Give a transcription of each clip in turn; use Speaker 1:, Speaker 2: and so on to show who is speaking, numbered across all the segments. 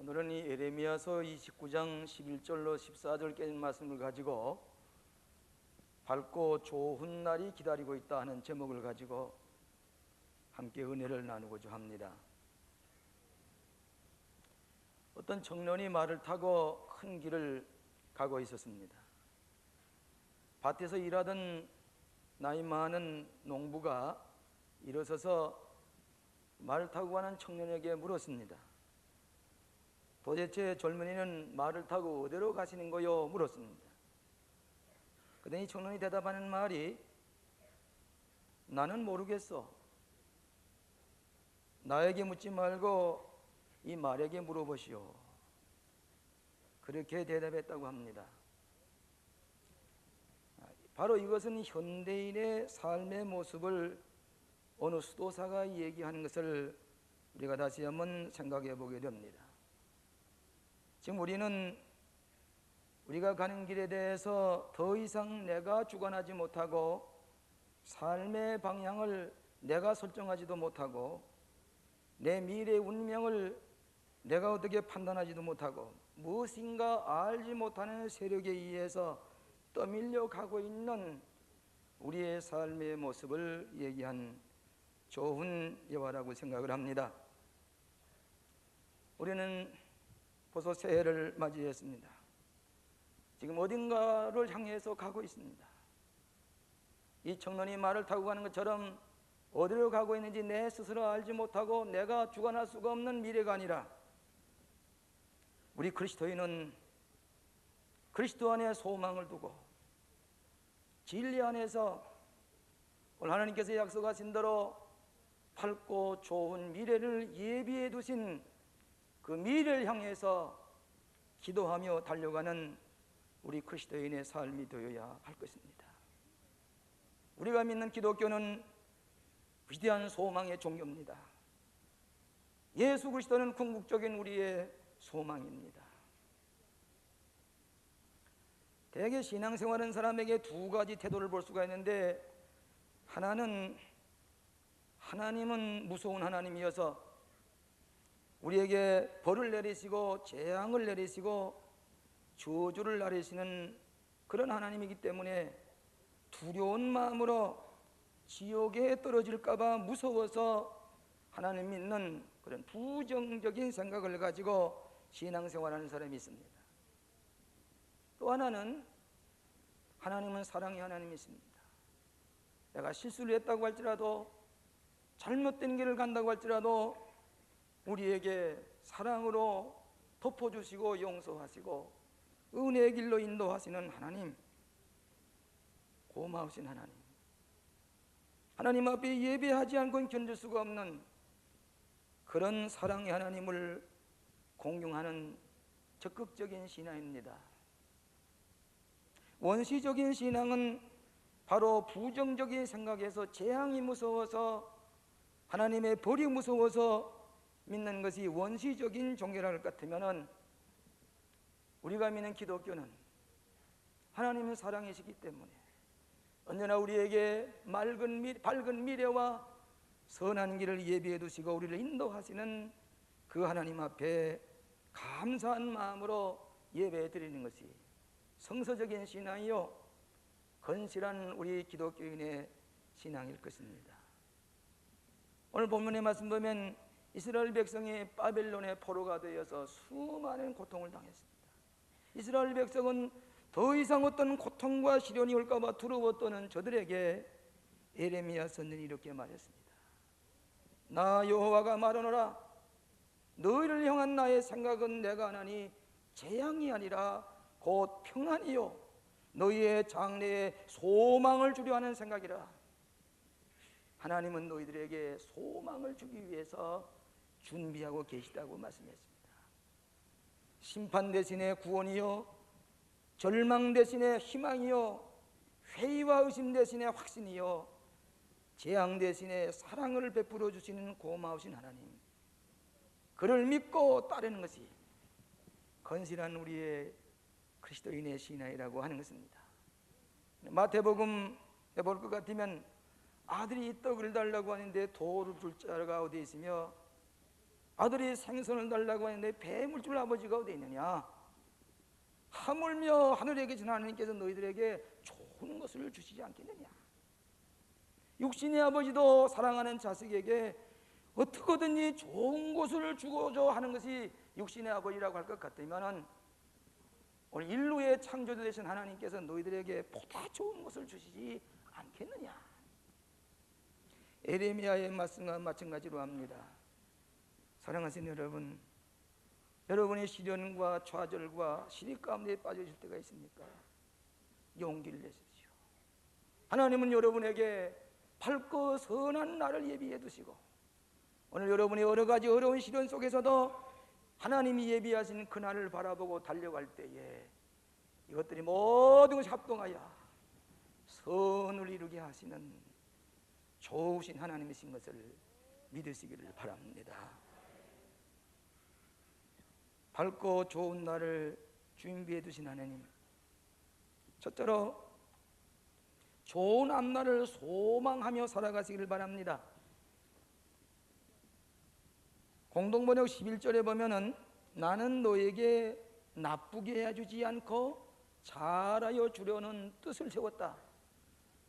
Speaker 1: 오늘은 이 예레미야서 29장 11절로 14절까지 말씀을 가지고 밝고 좋은 날이 기다리고 있다 하는 제목을 가지고 함께 은혜를 나누고자 합니다. 어떤 청년이 말을 타고 큰 길을 가고 있었습니다. 밭에서 일하던 나이 많은 농부가 일어서서 말을 타고 가는 청년에게 물었습니다. 도대체 젊은이는 말을 타고 어디로 가시는 거요? 물었습니다. 그랬더니 청년이 대답하는 말이, 나는 모르겠어. 나에게 묻지 말고 이 말에게 물어보시오. 그렇게 대답했다고 합니다. 바로 이것은 현대인의 삶의 모습을 어느 수도사가 얘기하는 것을 우리가 다시 한번 생각해 보게 됩니다. 지금 우리가 가는 길에 대해서 더 이상 내가 주관하지 못하고 삶의 방향을 내가 설정하지도 못하고 내 미래의 운명을 내가 어떻게 판단하지도 못하고 무엇인가 알지 못하는 세력에 의해서 떠밀려 가고 있는 우리의 삶의 모습을 얘기한 좋은 예화라고 생각을 합니다. 우리는 벌써 새해를 맞이했습니다. 지금 어딘가를 향해서 가고 있습니다. 이 청년이 말을 타고 가는 것처럼 어디로 가고 있는지 내 스스로 알지 못하고 내가 주관할 수가 없는 미래가 아니라 우리 그리스도인은 그리스도 안에 소망을 두고 진리 안에서 오늘 하나님께서 약속하신 대로 밝고 좋은 미래를 예비해 두신 그 미래를 향해서 기도하며 달려가는 우리 그리스도인의 삶이 되어야 할 것입니다. 우리가 믿는 기독교는 위대한 소망의 종교입니다. 예수 그리스도는 궁극적인 우리의 소망입니다. 대개 신앙생활하는 사람에게 두 가지 태도를 볼 수가 있는데, 하나는 하나님은 무서운 하나님이어서 우리에게 벌을 내리시고 재앙을 내리시고 저주를 내리시는 그런 하나님이기 때문에 두려운 마음으로 지옥에 떨어질까봐 무서워서 하나님 믿는 그런 부정적인 생각을 가지고 신앙생활하는 사람이 있습니다. 또 하나는 하나님은 사랑의 하나님이십니다. 내가 실수를 했다고 할지라도 잘못된 길을 간다고 할지라도 우리에게 사랑으로 덮어주시고 용서하시고 은혜의 길로 인도하시는 하나님, 고마우신 하나님, 하나님 앞에 예배하지 않고는 견딜 수가 없는 그런 사랑의 하나님을 공경하는 적극적인 신앙입니다. 원시적인 신앙은 바로 부정적인 생각에서 재앙이 무서워서 하나님의 벌이 무서워서 믿는 것이 원시적인 종교랄 것 같으면, 우리가 믿는 기독교는 하나님은 사랑이시기 때문에 언제나 우리에게 밝은 미래와 선한 길을 예비해 두시고 우리를 인도하시는 그 하나님 앞에 감사한 마음으로 예배해 드리는 것이 성서적인 신앙이요 건실한 우리 기독교인의 신앙일 것입니다. 오늘 본문의 말씀 보면 이스라엘 백성이 바벨론의 포로가 되어서 수많은 고통을 당했습니다. 이스라엘 백성은 더 이상 어떤 고통과 시련이 올까봐 두려워 떠는 저들에게 예레미야 선지자는 이렇게 말했습니다. 나 여호와가 말하노라, 너희를 향한 나의 생각은 내가 하나니 재앙이 아니라 곧 평안이요 너희의 장래에 소망을 주려 하는 생각이라. 하나님은 너희들에게 소망을 주기 위해서 준비하고 계시다고 말씀했습니다. 심판 대신에 구원이요, 절망 대신에 희망이요, 회의와 의심 대신에 확신이요, 재앙 대신에 사랑을 베풀어 주시는 고마우신 하나님, 그를 믿고 따르는 것이 건실한 우리의 그리스도인의 신앙이라고 하는 것입니다. 마태복음 볼 것 같으면 아들이 떡을 달라고 하는데 돌을 줄 자가 어디 있으며 아들이 생선을 달라고 하는데 배물줄 아버지가 어디 있느냐? 하물며 하늘에 계신 하나님께서 너희들에게 좋은 것을 주시지 않겠느냐? 육신의 아버지도 사랑하는 자식에게 어떻게든지 좋은 것을 주고자 하는 것이 육신의 아버지라고 할 것 같으면 오늘 인류의 창조주 되신 하나님께서 너희들에게 보다 좋은 것을 주시지 않겠느냐? 에레미야의 말씀과 마찬가지로 합니다. 사랑하시는 여러분, 여러분의 시련과 좌절과 시리 가운데 빠지실 때가 있습니까? 용기를 내십시오. 하나님은 여러분에게 밝고 선한 날을 예비해 두시고 오늘 여러분의 여러 가지 어려운 시련 속에서도 하나님이 예비하신 그날을 바라보고 달려갈 때에 이것들이 모든 것이 합동하여 선을 이루게 하시는 좋으신 하나님이신 것을 믿으시기를 바랍니다. 밝고 좋은 날을 준비해 두신 하나님, 첫째로 좋은 앞날을 소망하며 살아가시기를 바랍니다. 공동번역 11절에 보면은 나는 너에게 나쁘게 해주지 않고 잘하여 주려는 뜻을 세웠다.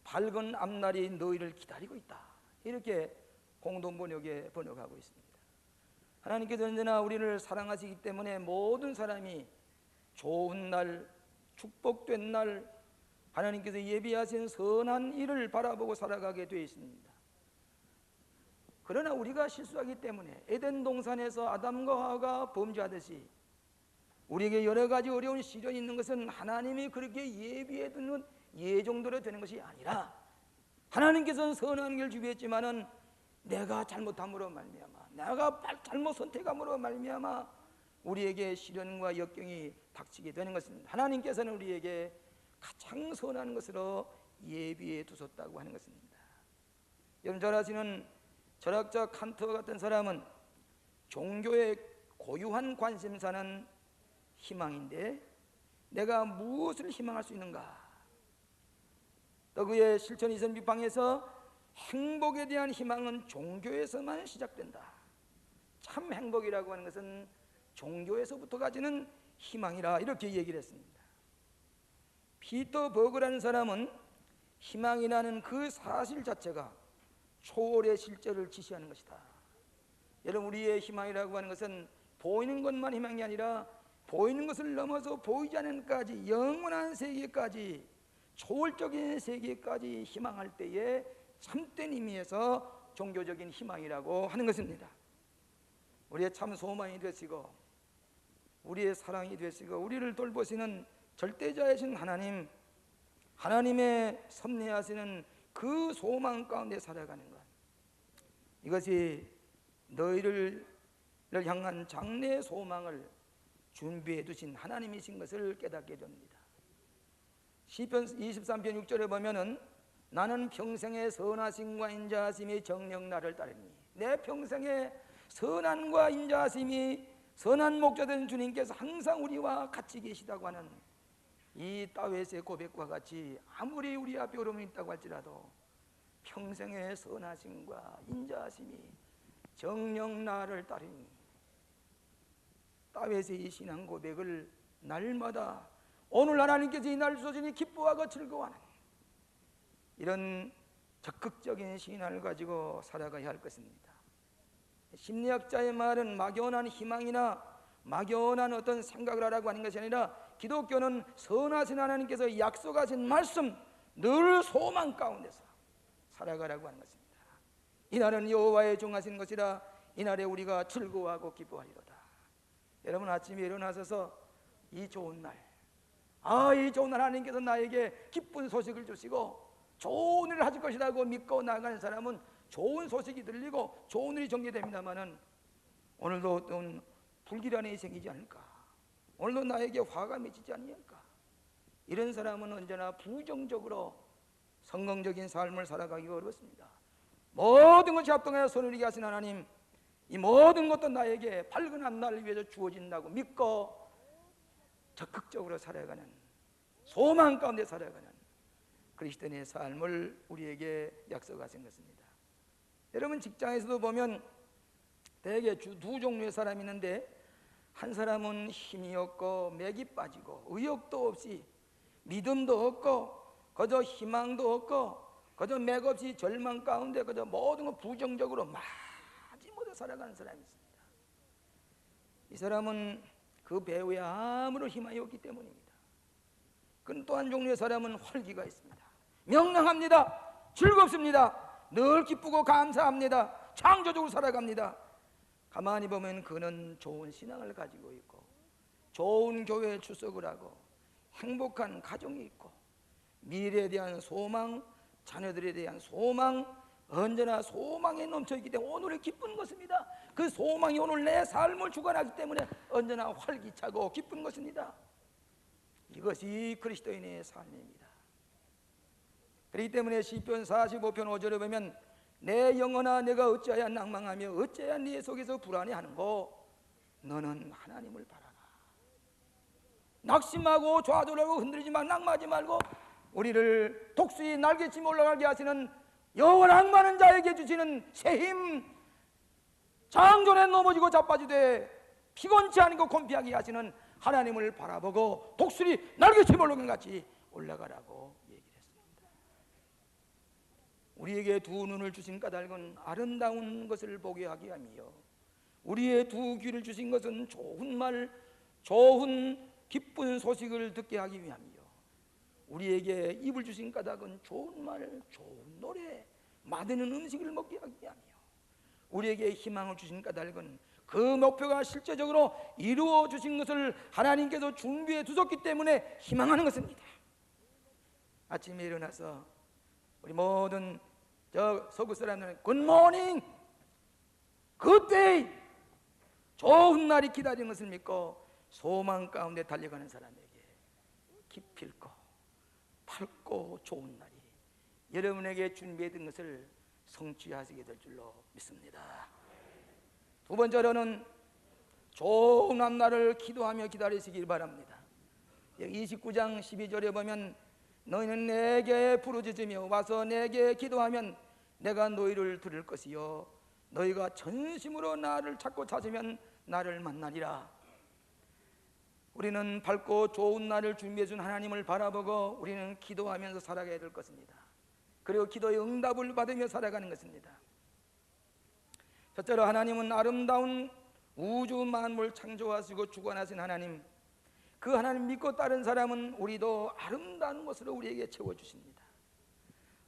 Speaker 1: 밝은 앞날이 너희를 기다리고 있다. 이렇게 공동번역에 번역하고 있습니다. 하나님께서 언제나 우리를 사랑하시기 때문에 모든 사람이 좋은 날, 축복된 날, 하나님께서 예비하신 선한 일을 바라보고 살아가게 되어 있습니다. 그러나 우리가 실수하기 때문에 에덴 동산에서 아담과 하와가 범죄하듯이 우리에게 여러 가지 어려운 시련이 있는 것은 하나님이 그렇게 예비해 두는 예정대로 되는 것이 아니라 하나님께서는 선한 길을 준비했지만은 내가 잘못함으로 말미암아, 내가 잘못 선택함으로 말미암아 우리에게 시련과 역경이 닥치게 되는 것입니다. 하나님께서는 우리에게 가장 선한 것으로 예비해 두셨다고 하는 것입니다. 여러분 잘 아시는 철학자 칸트 같은 사람은 종교의 고유한 관심사는 희망인데 내가 무엇을 희망할 수 있는가? 또 그의 실천 이선 비방에서 행복에 대한 희망은 종교에서만 시작된다. 참 행복이라고 하는 것은 종교에서부터 가지는 희망이라 이렇게 얘기를 했습니다. 피터 버그라는 사람은 희망이라는 그 사실 자체가 초월의 실제를 지시하는 것이다. 여러분 우리의 희망이라고 하는 것은 보이는 것만 희망이 아니라 보이는 것을 넘어서 보이지 않는 것까지 영원한 세계까지 초월적인 세계까지 희망할 때에 참된 의미에서 종교적인 희망이라고 하는 것입니다. 우리의 참 소망이 되시고 우리의 사랑이 되시고 우리를 돌보시는 절대자이신 하나님, 하나님의 섭리하시는 그 소망 가운데 살아가는 것, 이것이 너희를 향한 장래의 소망을 준비해 두신 하나님이신 것을 깨닫게 됩니다. 시편 23편 6절에 보면은 나는 평생의 선하심과 인자하심이 정녕 나를 따르니, 내 평생의 선함과 인자하심이 선한 목자된 주님께서 항상 우리와 같이 계시다고 하는 이 다윗의 고백과 같이 아무리 우리 앞에 어려움이 있다고 할지라도 평생의 선하심과 인자하심이 정녕 나를 따르니, 다윗의 이 신앙 고백을 날마다 오늘 하나님께서 이 날 주시니 기뻐하고 즐거워하는 이런 적극적인 신앙을 가지고 살아가야 할 것입니다. 심리학자의 말은 막연한 희망이나 막연한 어떤 생각을 하라고 하는 것이 아니라 기독교는 선하신 하나님께서 약속하신 말씀, 늘 소망 가운데서 살아가라고 하는 것입니다. 이날은 여호와의 종하신 것이라 이날에 우리가 즐거워하고 기뻐하리로다. 여러분 아침에 일어나셔서 이 좋은 날, 이 좋은 날 하나님께서 나에게 기쁜 소식을 주시고 좋은 일을 하실 것이라고 믿고 나가는 사람은 좋은 소식이 들리고 좋은 일이 전개됩니다마는 오늘도 어떤 불길한 일이 생기지 않을까, 오늘도 나에게 화가 맺히지 않을까, 이런 사람은 언제나 부정적으로 성공적인 삶을 살아가기가 어렵습니다. 모든 것이 합동하여 선을 이루게 하신 하나님, 이 모든 것도 나에게 밝은 앞날을 위해서 주어진다고 믿고 적극적으로 살아가는, 소망 가운데 살아가는 그리스도인의 삶을 우리에게 약속하신 것입니다. 여러분 직장에서도 보면 대개 두 종류의 사람이 있는데, 한 사람은 힘이 없고 맥이 빠지고 의욕도 없이 믿음도 없고 그저 희망도 없고 그저 맥 없이 절망 가운데 그저 모든 걸 부정적으로 마지못해 살아가는 사람이 있습니다. 이 사람은 그 배후에 아무런 희망이 없기 때문입니다. 그런 또 한 종류의 사람은 활기가 있습니다. 명랑합니다. 즐겁습니다. 늘 기쁘고 감사합니다. 창조적으로 살아갑니다. 가만히 보면 그는 좋은 신앙을 가지고 있고 좋은 교회에 출석을 하고 행복한 가정이 있고 미래에 대한 소망, 자녀들에 대한 소망, 언제나 소망에 넘쳐있기 때문에 오늘이 기쁜 것입니다. 그 소망이 오늘 내 삶을 주관하기 때문에 언제나 활기차고 기쁜 것입니다. 이것이 그리스도인의 삶입니다. 그렇기 때문에 시편 45편 5절에 보면 내 영혼아 내가 어찌하여 낭망하며 어찌하여 네 속에서 불안해하는고 너는 하나님을 바라라. 낙심하고 좌절하고 흔들리지 말고 낙마하지 말고 우리를 독수리 날개치며 올라가게 하시는 영원한 많은 자에게 주시는 새힘, 장전에 넘어지고 자빠지되 피곤치 않고 곤피하게 하시는 하나님을 바라보고 독수리 날개치며 올라간 같이 올라가라고 얘기를 했습니다. 우리에게 두 눈을 주신 까닭은 아름다운 것을 보게 하게 하며 우리의 두 귀를 주신 것은 좋은 말, 좋은 기쁜 소식을 듣게 하기 위함이요 우리에게 입을 주신 까닭은 좋은 말, 좋은 노래, 맛있는 음식을 먹게 하기 위함이요 우리에게 희망을 주신 까닭은 그 목표가 실제적으로 이루어 주신 것을 하나님께서 준비해 두셨기 때문에 희망하는 것입니다. 아침에 일어나서 우리 모든 서구 사람들은 굿모닝, 굿데이, 좋은 날이 기다리는 것을 믿고 소망 가운데 달려가는 사람에게 기필코 밝고 좋은 날이 여러분에게 준비해둔 것을 성취하시게 될 줄로 믿습니다. 두 번째로는 좋은 앞날을 기도하며 기다리시길 바랍니다. 29장 12절에 보면 너희는 내게 부르짖으며 와서 내게 기도하면 내가 너희를 들을 것이요 너희가 전심으로 나를 찾고 찾으면 나를 만나리라. 우리는 밝고 좋은 날을 준비해 준 하나님을 바라보고 우리는 기도하면서 살아가야 될 것입니다. 그리고 기도의 응답을 받으며 살아가는 것입니다. 첫째로 하나님은 아름다운 우주 만물 창조하시고 주관하신 하나님, 그 하나님 믿고 따른 사람은 우리도 아름다운 것으로 우리에게 채워주십니다.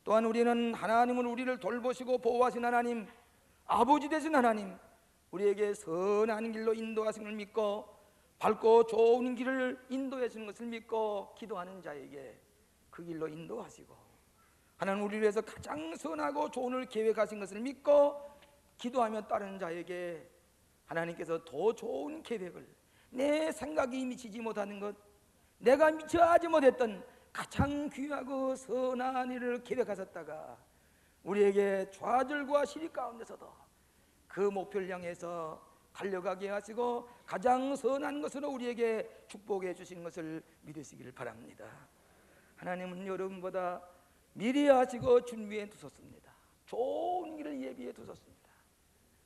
Speaker 1: 또한 우리는 하나님은 우리를 돌보시고 보호하신 하나님, 아버지 되신 하나님, 우리에게 선한 길로 인도하신 걸 믿고 밝고 좋은 길을 인도해 주는 것을 믿고 기도하는 자에게 그 길로 인도하시고 하나님 우리를 위해서 가장 선하고 좋은 을 계획하신 것을 믿고 기도하며 따르는 자에게 하나님께서 더 좋은 계획을 내 생각이 미치지 못하는 것, 내가 미처 하지 못했던 가장 귀하고 선한 일을 계획하셨다가 우리에게 좌절과 시리 가운데서도 그 목표를 향해서 달려가게 하시고 가장 선한 것으로 우리에게 축복해 주시는 것을 믿으시기를 바랍니다. 하나님은 여러분보다 미리 하시고 준비해 두셨습니다. 좋은 길을 예비해 두셨습니다.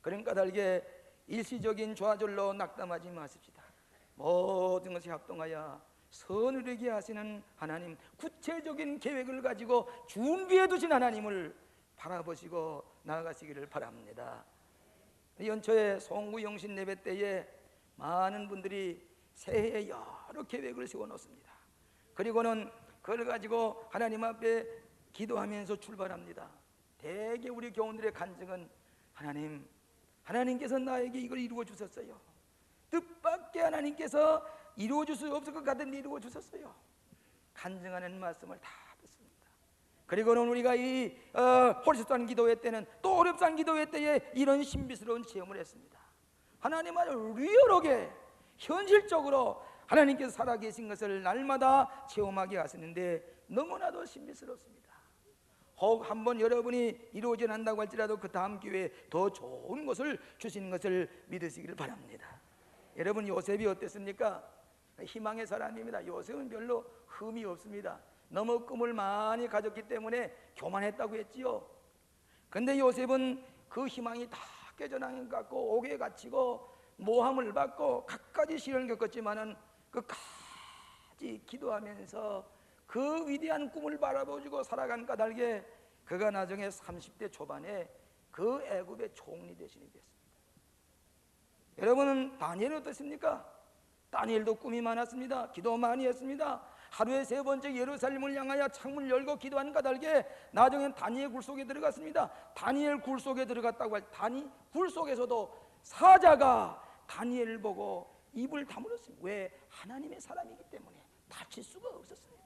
Speaker 1: 그러니까 달게 일시적인 좌절로 낙담하지 마십시다. 모든 것이 합동하여 선을 이루게 하시는 하나님, 구체적인 계획을 가지고 준비해 두신 하나님을 바라보시고 나아가시기를 바랍니다. 연초에 송구 영신 예배 때에 많은 분들이 새해에 여러 계획을 세워놓습니다. 그리고는 그걸 가지고 하나님 앞에 기도하면서 출발합니다. 대개 우리 교우들의 간증은 하나님께서 나에게 이걸 이루어 주셨어요. 뜻밖의 하나님께서 이루어 줄 수 없을 것 같은데 이루어 주셨어요. 간증하는 말씀을 다 듣습니다. 그리고는 우리가 이 홀수산 기도회 때는 또 어렵산 기도회 때에 이런 신비스러운 체험을 했습니다. 하나님을 리얼하게 현실적으로 하나님께서 살아계신 것을 날마다 체험하게 하시는데 너무나도 신비스럽습니다. 혹 한번 여러분이 이루어져 난다고 할지라도 그 다음 기회에 더 좋은 것을 주시는 것을 믿으시기를 바랍니다. 여러분 요셉이 어땠습니까? 희망의 사람입니다. 요셉은 별로 흠이 없습니다. 너무 꿈을 많이 가졌기 때문에 교만했다고 했지요. 근데 요셉은 그 희망이 다 학계전환 갖고 옥에 갇히고 모함을 받고 갖가지 시련을 겪었지만은 끝까지 기도하면서 그 위대한 꿈을 바라보고 살아간 까닭에 그가 나중에 30대 초반에 그 애굽의 총리 대신이 됐습니다. 여러분은 다니엘은 어떻습니까? 다니엘도 꿈이 많았습니다. 기도 많이 했습니다. 하루에 3번째 예루살렘을 향하여 창문을 열고 기도하는 까닭에 나중엔 다니엘 굴 속에 들어갔습니다. 다니엘 굴 속에 들어갔다고 할 굴 속에서도 사자가 다니엘을 보고 입을 다물었습니다. 왜? 하나님의 사람이기 때문에 다칠 수가 없었습니다.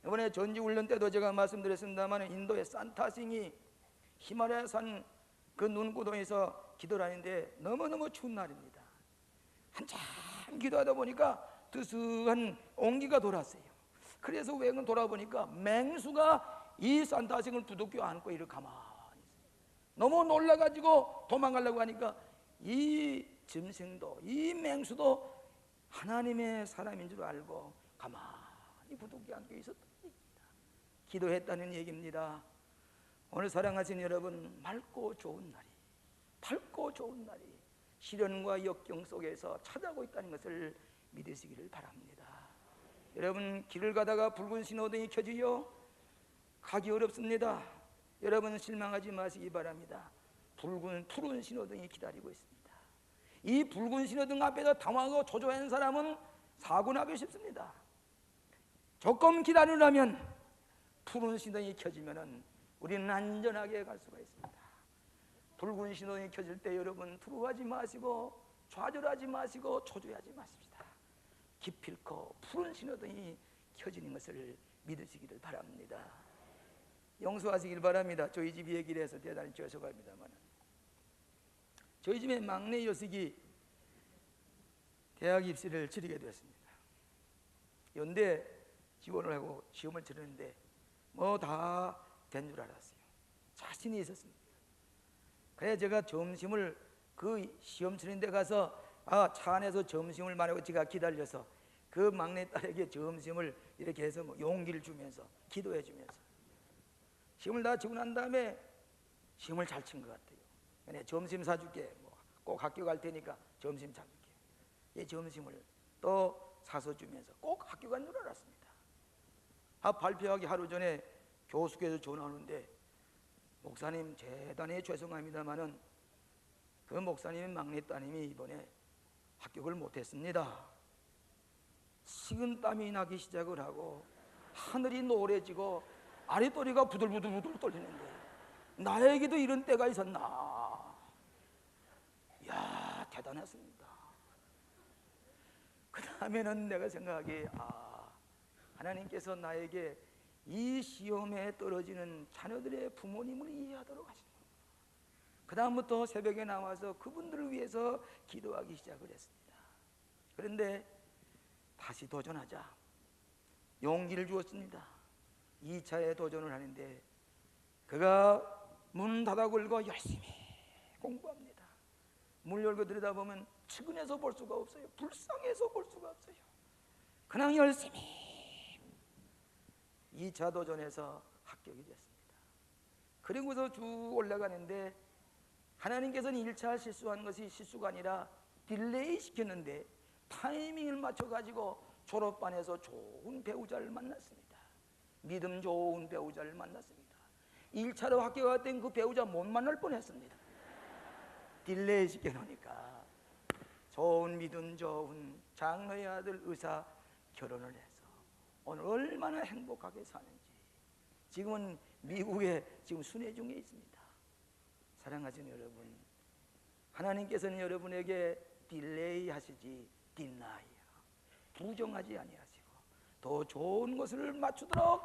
Speaker 1: 이번에 전지훈련 때도 제가 말씀드렸습니다만 인도의 산타싱이 히말라야 산 그 눈구덩이에서 기도를 하는데 너무너무 추운 날입니다. 한참 기도하다 보니까 뜨스한 온기가 돌았어요. 그래서 외근 돌아보니까 맹수가 이 산타싱을 부둥켜 안고 이를 가만히 있어요. 너무 놀라가지고 도망가려고 하니까 이 짐승도 이 맹수도 하나님의 사람인 줄 알고 가만히 부둥켜 안고 있었던 얘기입니다. 기도했다는 얘기입니다. 오늘 사랑하신 여러분, 맑고 좋은 날이, 밝고 좋은 날이 시련과 역경 속에서 찾아오고 있다는 것을 믿으시기를 바랍니다. 여러분, 길을 가다가 붉은 신호등이 켜지요? 가기 어렵습니다. 여러분 실망하지 마시기 바랍니다. 푸른 신호등이 기다리고 있습니다. 이 붉은 신호등 앞에서 당황하고 초조한 사람은 사고나기 쉽습니다. 조금 기다리려면 푸른 신호등이 켜지면은 우리는 안전하게 갈 수가 있습니다. 붉은 신호등이 켜질 때 여러분 두려워하지 마시고 좌절하지 마시고 초조해하지 마십시다. 기필코 푸른 신호등이 켜지는 것을 믿으시기를 바랍니다. 용서하시길 바랍니다. 저희 집 얘기를 해서 대단히 죄송합니다만 저희 집의 막내 여식이 대학 입시를 치르게 되었습니다. 연대 지원을 하고 시험을 치르는데 뭐 다 된 줄 알았어요. 자신이 있었습니다. 그래 제가 점심을 그 시험 치는 데 가서 차 안에서 점심을 말하고 제가 기다려서 그 막내딸에게 점심을 이렇게 해서 뭐 용기를 주면서 기도해 주면서 시험을 다 치고 난 다음에 시험을 잘 친 것 같아요. 그래 점심 사줄게. 뭐 꼭 학교 갈 테니까 점심 사줄게. 이 점심을 또 사서 주면서 꼭 학교 간 줄 알았습니다. 발표하기 하루 전에 교수께서 전화 오는데 목사님 대단히 죄송합니다만은 그 목사님의 막내 따님이 이번에 합격을 못했습니다. 식은땀이 나기 시작을 하고 하늘이 노래지고 아랫도리가 부들부들 떨리는데 나에게도 이런 때가 있었나. 이야 대단했습니다. 그 다음에는 내가 생각하기에 하나님께서 나에게 이 시험에 떨어지는 자녀들의 부모님을 이해하도록 하시는 겁니다. 그 다음부터 새벽에 나와서 그분들을 위해서 기도하기 시작을 했습니다. 그런데 다시 도전하자 용기를 주었습니다. 2차에 도전을 하는데 그가 문 닫아 걸고 열심히 공부합니다. 문 열고 들여다보면 측은해서 볼 수가 없어요. 불쌍해서 볼 수가 없어요. 그냥 열심히 2차 도전에서 합격이 됐습니다. 그리고서 쭉 올라가는데 하나님께서는 1차 실수한 것이 실수가 아니라 딜레이 시켰는데 타이밍을 맞춰가지고 졸업반에서 좋은 배우자를 만났습니다. 믿음 좋은 배우자를 만났습니다. 1차로 합격했던 그 배우자 못 만날 뻔했습니다. 딜레이 시켜놓으니까 좋은 믿음 좋은 장로의 아들 의사 결혼을 해서 오늘 얼마나 행복하게 사는지 지금은 미국에 지금 순회 중에 있습니다. 사랑하시는 여러분, 하나님께서는 여러분에게 딜레이 하시지 디나이 부정하지 아니하시고 더 좋은 것을 맞추도록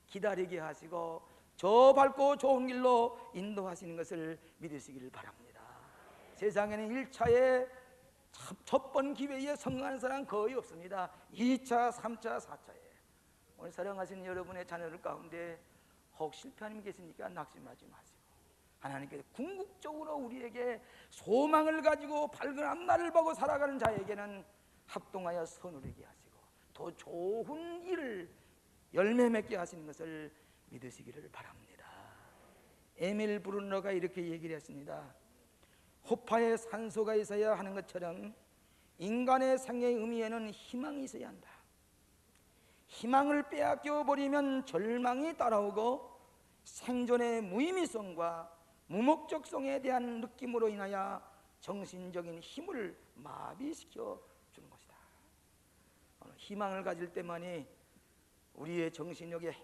Speaker 1: 기다리게 하시고 저 밝고 좋은 길로 인도하시는 것을 믿으시기를 바랍니다. 세상에는 1차에 첫 번 기회에 성공하는 사람 거의 없습니다. 2차, 3차, 4차에 오늘 사랑하시는 여러분의 자녀들 가운데 혹 실패하는 분 계십니까? 낙심하지 마시고 하나님께서 궁극적으로 우리에게 소망을 가지고 밝은 앞날을 보고 살아가는 자에게는 합동하여 선우르게 하시고 더 좋은 일을 열매 맺게 하시는 것을 믿으시기를 바랍니다. 에밀 브룬너가 이렇게 얘기를 했습니다. 호파에 산소가 있어야 하는 것처럼 인간의 생애의 의미에는 희망이 있어야 한다. 희망을 빼앗겨 버리면 절망이 따라오고 생존의 무의미성과 무목적성에 대한 느낌으로 인하여 정신적인 힘을 마비시켜 주는 것이다. 희망을 가질 때만이 우리의 정신력에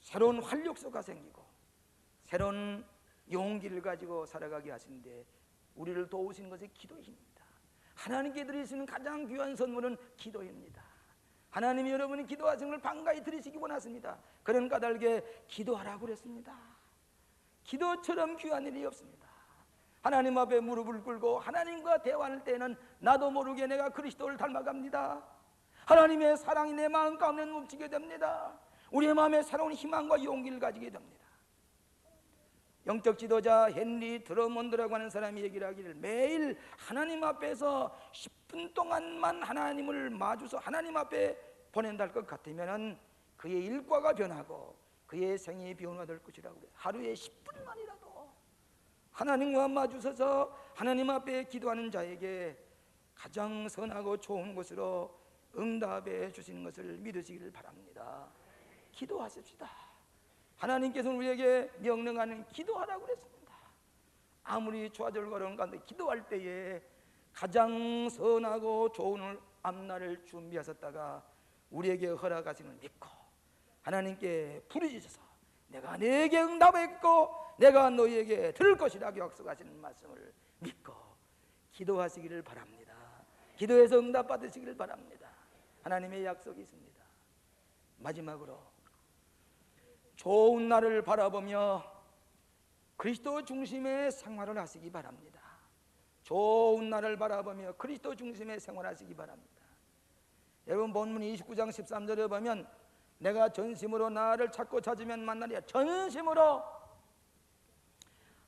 Speaker 1: 새로운 활력소가 생기고 새로운 용기를 가지고 살아가게 하시는데, 우리를 도우시는 것이 기도의 힘입니다. 하나님께 드리시는 가장 귀한 선물은 기도입니다. 하나님이 여러분이 기도하시는 걸 반가이 들으시기 원하십니다. 그런 까닭에 기도하라고 그랬습니다. 기도처럼 귀한 일이 없습니다. 하나님 앞에 무릎을 꿇고 하나님과 대화할 때는 나도 모르게 내가 그리스도를 닮아갑니다. 하나님의 사랑이 내 마음 가운데 뭉치게 됩니다. 우리의 마음에 새로운 희망과 용기를 가지게 됩니다. 영적 지도자 헨리 드러먼드라고 하는 사람이 얘기를 하기를, 매일 하나님 앞에서 10분 동안만 하나님을 마주서 하나님 앞에 보낸다 것 같으면 그의 일과가 변하고 그의 생이 변화될 것이라고 그래요. 하루에 10분만이라도 하나님과 마주서서 하나님 앞에 기도하는 자에게 가장 선하고 좋은 것으로 응답해 주시는 것을 믿으시기를 바랍니다. 기도하십시다. 하나님께서는 우리에게 명령하는 기도하라고 그랬습니다. 아무리 좌절거리는 가운데 기도할 때에 가장 선하고 좋은 앞날을 준비하셨다가 우리에게 허락하시는 믿고 하나님께 부르짖어서 내가 너에게 응답했고 내가 너희에게 들을 것이라고 약속하시는 말씀을 믿고 기도하시기를 바랍니다. 기도해서 응답받으시기를 바랍니다. 하나님의 약속이 있습니다. 마지막으로 좋은 날을 바라보며 그리스도 중심의 생활을 하시기 바랍니다. 좋은 날을 바라보며 그리스도 중심의 생활하시기 바랍니다. 여러분 본문 29장 13절에 보면 내가 전심으로 나를 찾고 찾으면 만나리라. 전심으로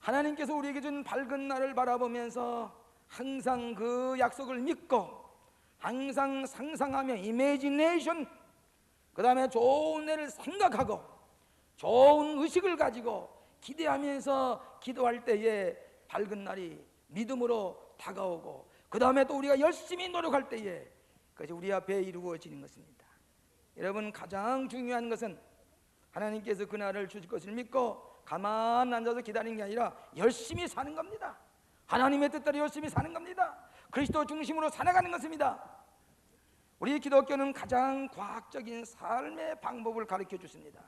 Speaker 1: 하나님께서 우리에게 준 밝은 날을 바라보면서 항상 그 약속을 믿고 항상 상상하며 이미지네이션, 그 다음에 좋은 애를 생각하고 좋은 의식을 가지고 기대하면서 기도할 때에 밝은 날이 믿음으로 다가오고 그 다음에 또 우리가 열심히 노력할 때에 그것이 우리 앞에 이루어지는 것입니다. 여러분 가장 중요한 것은 하나님께서 그 날을 주실 것을 믿고 가만 앉아서 기다리는 게 아니라 열심히 사는 겁니다. 하나님의 뜻대로 열심히 사는 겁니다. 그리스도 중심으로 살아가는 것입니다. 우리 기독교는 가장 과학적인 삶의 방법을 가르쳐 주십니다.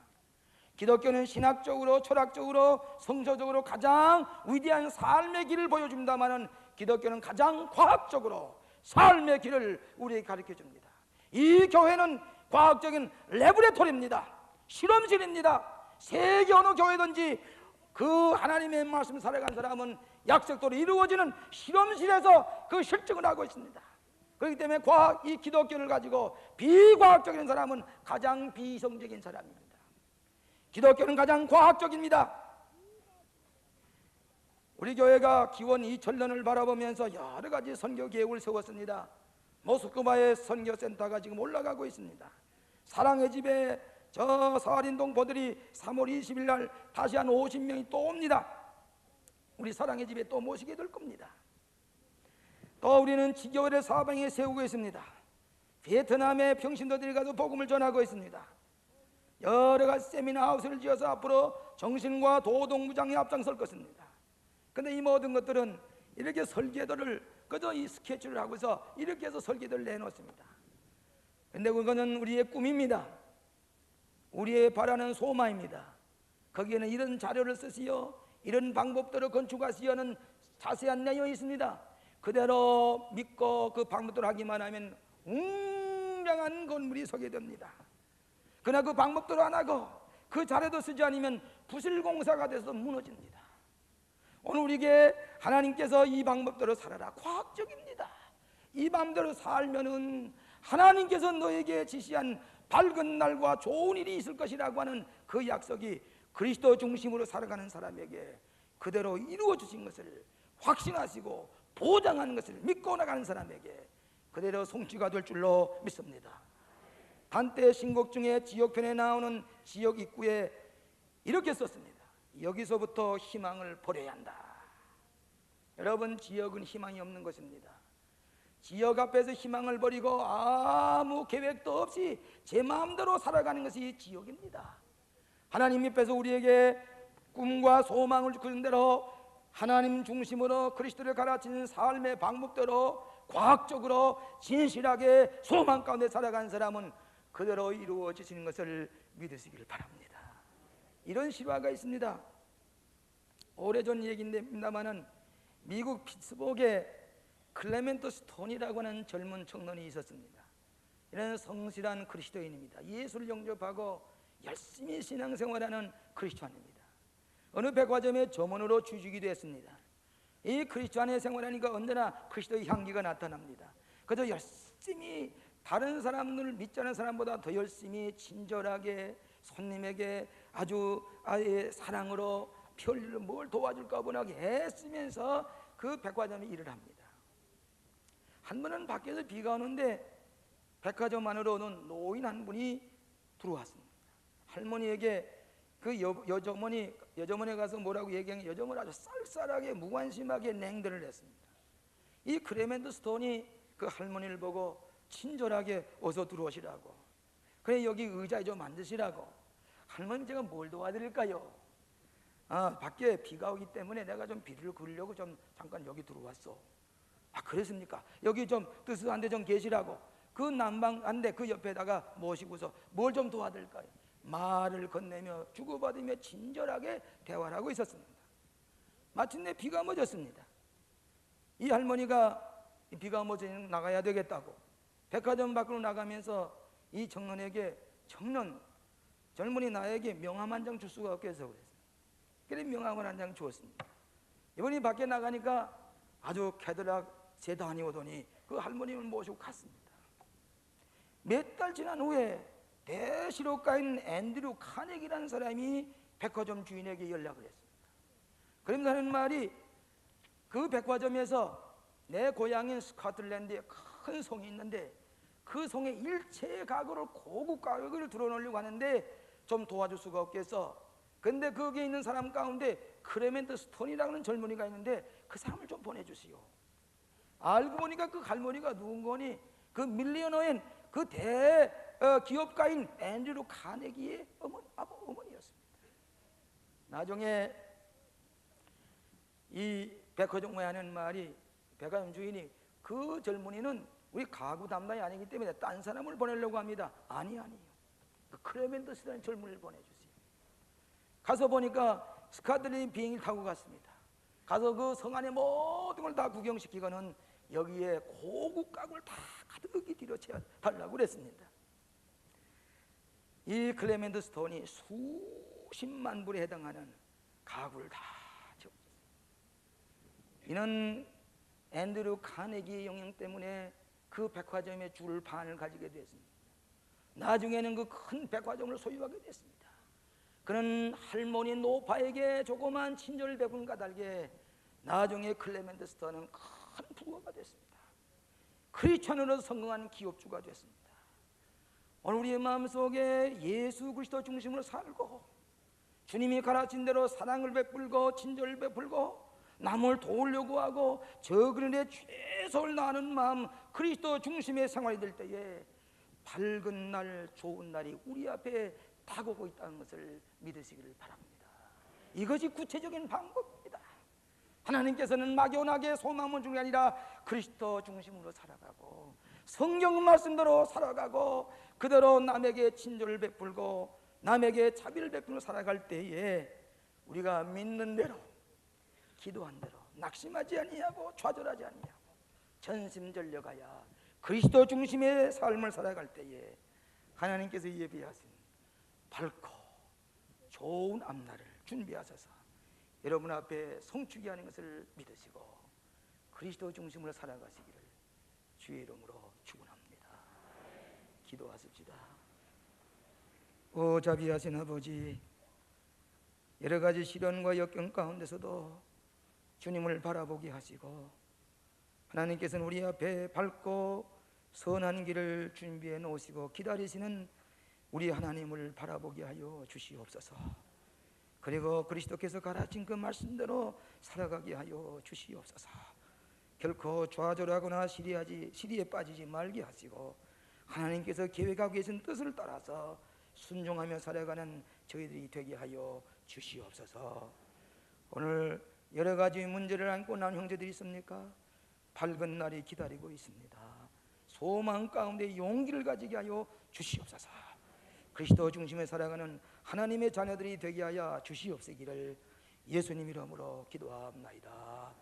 Speaker 1: 기독교는 신학적으로 철학적으로 성서적으로 가장 위대한 삶의 길을 보여줍니다마는 기독교는 가장 과학적으로 삶의 길을 우리에게 가르쳐 줍니다. 이 교회는 과학적인 레버레토리입니다. 실험실입니다. 세계 어느 교회든지 그 하나님의 말씀 살아간 사람은 약속대로 이루어지는 실험실에서 그 실증을 하고 있습니다. 그렇기 때문에 이 기독교를 가지고 비과학적인 사람은 가장 비이성적인 사람입니다. 기독교는 가장 과학적입니다. 우리 교회가 기원 2000년을 바라보면서 여러 가지 선교 계획을 세웠습니다. 모스크바의 선교센터가 지금 올라가고 있습니다. 사랑의 집에 저 사린동 보들이 3월 20일 날 다시 한 50명이 또 옵니다. 우리 사랑의 집에 또 모시게 될 겁니다. 또 우리는 지교회를 사방에 세우고 있습니다. 베트남의 평신도들이 가서 복음을 전하고 있습니다. 여러 가지 세미나 하우스를 지어서 앞으로 정신과 도덕무장에 앞장설 것입니다. 그런데 이 모든 것들은 이렇게 설계도를 그저 이 스케치를 하고서 이렇게 해서 설계도를 내놓습니다. 그런데 그거는 우리의 꿈입니다. 우리의 바라는 소망입니다. 거기에는 이런 자료를 쓰시오, 이런 방법대로 건축하시오는 자세한 내용이 있습니다. 그대로 믿고 그 방법대로 하기만 하면 웅장한 건물이 서게 됩니다. 그러나 그 방법대로 안 하고 그 자료도 쓰지 않으면 부실공사가 돼서 무너집니다. 오늘 우리에게 하나님께서 이 방법대로 살아라, 과학적입니다. 이 방법대로 살면은 하나님께서 너에게 지시한 밝은 날과 좋은 일이 있을 것이라고 하는 그 약속이 그리스도 중심으로 살아가는 사람에게 그대로 이루어 주신 것을 확신하시고 보장하는 것을 믿고 나가는 사람에게 그대로 성취가 될 줄로 믿습니다. 단테 신곡 중에 지역편에 나오는 지역 입구에 이렇게 썼습니다. 여기서부터 희망을 버려야 한다. 여러분, 지역은 희망이 없는 것입니다. 지역 앞에서 희망을 버리고 아무 계획도 없이 제 마음대로 살아가는 것이 지역입니다. 하나님 앞에서 우리에게 꿈과 소망을 주는 대로 하나님 중심으로 그리스도를 가르치는 삶의 방법대로 과학적으로 진실하게 소망 가운데 살아가는 사람은 그대로 이루어지시는 것을 믿으시길 바랍니다. 이런 실화가 있습니다. 오래전 얘기입니다마는 미국 피츠버그에 클레멘트 스톤이라고 하는 젊은 청년이 있었습니다. 이런 성실한 그리스도인입니다. 예수를 영접하고 열심히 신앙생활하는 크리스찬입니다. 어느 백화점의 점원으로 취직이 됐습니다. 이 크리스찬의 생활하니까 언제나 그리스도의 향기가 나타납니다. 그저 열심히 다른 사람들을 믿지 않은 사람보다 더 열심히 친절하게 손님에게 아주 사랑으로 별일로 뭘 도와줄까 보나게 애쓰면서 그 백화점에 일을 합니다. 한 번은 밖에서 비가 오는데 백화점 안으로 오는 노인 한 분이 들어왔습니다. 할머니에게 그 여점원에 가서 뭐라고 얘기하면 여점은 아주 쌀쌀하게 무관심하게 냉대를 했습니다. 이 클레멘트 스톤이 그 할머니를 보고 친절하게 어서 들어오시라고, 그래 여기 의자 좀 앉으시라고. 할머니, 제가 뭘 도와드릴까요? 밖에 비가 오기 때문에 내가 좀 비를 그리려고 좀 잠깐 여기 들어왔어. 그랬습니까? 여기 좀 뜨스한데 좀 계시라고 그 난방 안대 그 옆에다가 모시고서 뭘 좀 도와드릴까요? 말을 건네며 주고받으며 친절하게 대화를 하고 있었습니다. 마침내 비가 멎었습니다. 이 할머니가 비가 멎으니 나가야 되겠다고 백화점 밖으로 나가면서 이 청년에게 젊은이 나에게 명함 한 장 줄 수가 없겠어 그랬어요. 그래 명함을 한 장 주었습니다. 이번이 밖에 나가니까 아주 캐들락 세단이 오더니 그 할머님을 모시고 갔습니다. 몇 달 지난 후에 대실업가인 앤드류 카네기라는 사람이 백화점 주인에게 연락을 했습니다. 그러면서 하는 말이, 그 백화점에서 내 고향인 스코틀랜드에 큰 성이 있는데 그 성에 일체의 가구를 고급 가격을 들어놓으려고 하는데 좀 도와줄 수가 없겠어. 근데 거기에 있는 사람 가운데 클레멘트 스톤이라는 젊은이가 있는데 그 사람을 좀 보내주시오. 알고 보니까 그 할머니가 누군가니 그 밀리어너인 그 기업가인 앤드류 카네기의 어머니였습니다. 나중에 이 백화점에 하는 말이, 백화점 주인이 그 젊은이는 우리 가구 담당이 아니기 때문에 딴 사람을 보내려고 합니다. 아니요. 그 클레멘트 스톤 젊은이를 보내주세요. 가서 보니까 스카틀랜드 비행기를 타고 갔습니다. 가서 그 성 안에 모든 걸 다 구경시키고는 여기에 고급 가구를 다 가득히 뒤로 채워달라고 그랬습니다. 이 클레멘트 스톤이 수십만 불에 해당하는 가구를 다 채웠습니다. 이는 앤드류 카네기의 영향 때문에 그 백화점의 줄 반을 가지게 됐습니다. 나중에는 그 큰 백화점을 소유하게 됐습니다. 그는 할머니 노파에게 조그만 친절을 베푼 까닭에 나중에 클레멘트 스톤은 큰 부자가 됐습니다. 크리스천으로 성공한 기업주가 됐습니다. 오늘 우리의 마음속에 예수 그리스도 중심으로 살고 주님이 가르친 대로 사랑을 베풀고 친절을 베풀고 남을 도우려고 하고 저그런데 최선을 다하는 마음, 그리스도 중심의 생활이 될 때에 밝은 날, 좋은 날이 우리 앞에 다가오고 있다는 것을 믿으시기를 바랍니다. 이것이 구체적인 방법입니다. 하나님께서는 막연하게 소망만 중이 아니라 그리스도 중심으로 살아가고 성경 말씀대로 살아가고 그대로 남에게 친절을 베풀고 남에게 자비를 베풀고 살아갈 때에 우리가 믿는 대로 기도한 대로 낙심하지 아니하고 좌절하지 아니하고 전심전력하여 그리스도 중심의 삶을 살아갈 때에 하나님께서 예비하신 밝고 좋은 앞날을 준비하셔서 여러분 앞에 성취게 하는 것을 믿으시고 그리스도 중심으로 살아가시기를 주의 이름으로 축원합니다. 기도하십시다. 오 자비하신 아버지, 여러 가지 시련과 역경 가운데서도 주님을 바라보게 하시고 하나님께서는 우리 앞에 밝고 선한 길을 준비해 놓으시고 기다리시는 우리 하나님을 바라보게 하여 주시옵소서. 그리고 그리스도께서 가르친 그 말씀대로 살아가게 하여 주시옵소서. 결코 좌절하거나 시리에 빠지지 말게 하시고 하나님께서 계획하고 계신 뜻을 따라서 순종하며 살아가는 저희들이 되게 하여 주시옵소서. 오늘 여러 가지 문제를 안고 난 형제들이 있습니까? 밝은 날이 기다리고 있습니다. 소망 가운데 용기를 가지게 하여 주시옵소서. 그리스도 중심에 살아가는 하나님의 자녀들이 되게 하여 주시옵시기를 예수님 이름으로 기도합나이다.